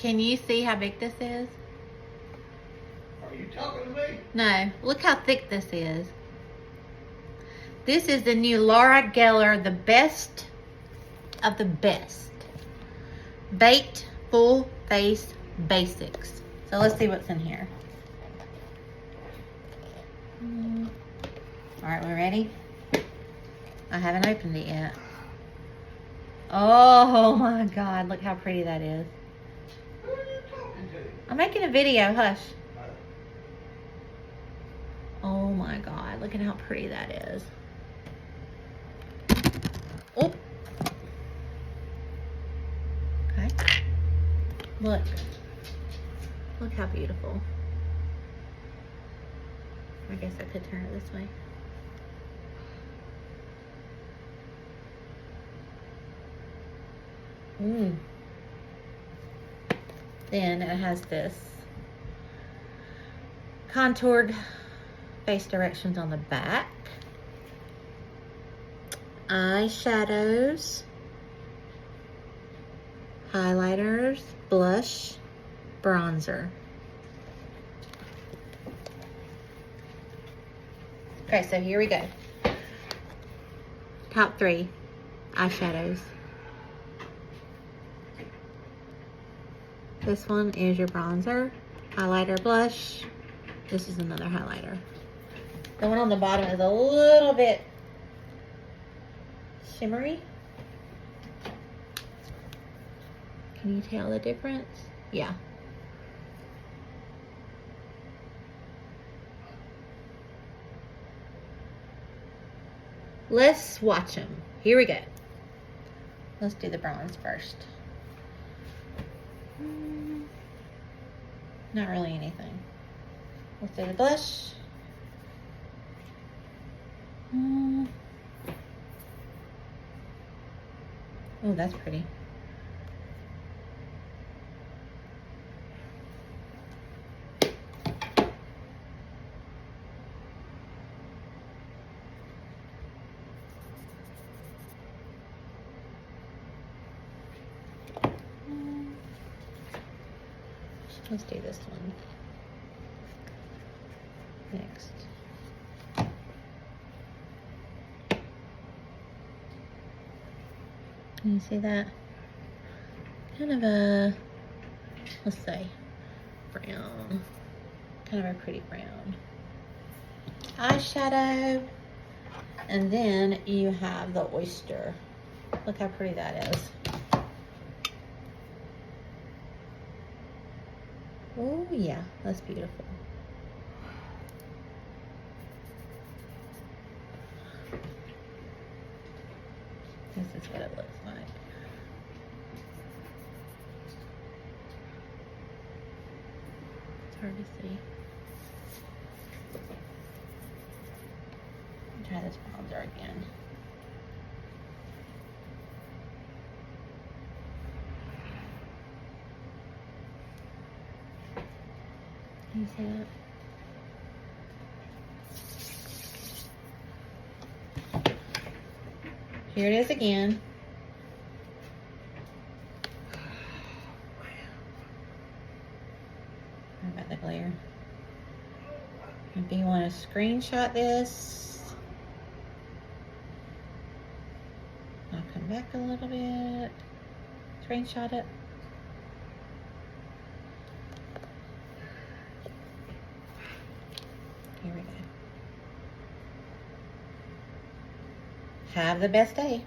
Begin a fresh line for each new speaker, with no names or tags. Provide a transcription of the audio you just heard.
can you see how big this is?
Are you talking to me?
No, look how thick this is. This is the new Laura Geller, the best of the best. Baked Full Face Basics. So let's see what's in here. All right, we ready? I haven't opened it yet. Oh my God, look how pretty that is.
Who are you talking to?
I'm making a video, hush. Oh my God, look at how pretty that is. Oh. Okay. Look. Look how beautiful. I guess I could turn it this way. Then it has this contoured face directions on the back. Eyeshadows, highlighters, blush, bronzer. Okay, so here we go. Top 3 eyeshadows. This one is your bronzer, highlighter, blush. This is another highlighter. The one on the bottom is a little bit shimmery. Can you tell the difference? Yeah. Let's swatch them. Here we go. Let's do the bronze first. Not really anything. Let's do the blush. Oh, that's pretty. Let's do this one next. Can you see that? Kind of a, let's say, brown. Kind of a pretty brown. Eyeshadow. And then you have the oyster. Look how pretty that is. Oh yeah, that's beautiful. This is what it looks like. It's hard to see. Try this bronzer again. Can you see that? Here it is again. Sorry about the glare. If you want to screenshot this, I'll come back a little bit. Screenshot it. Here we go. Have the best day.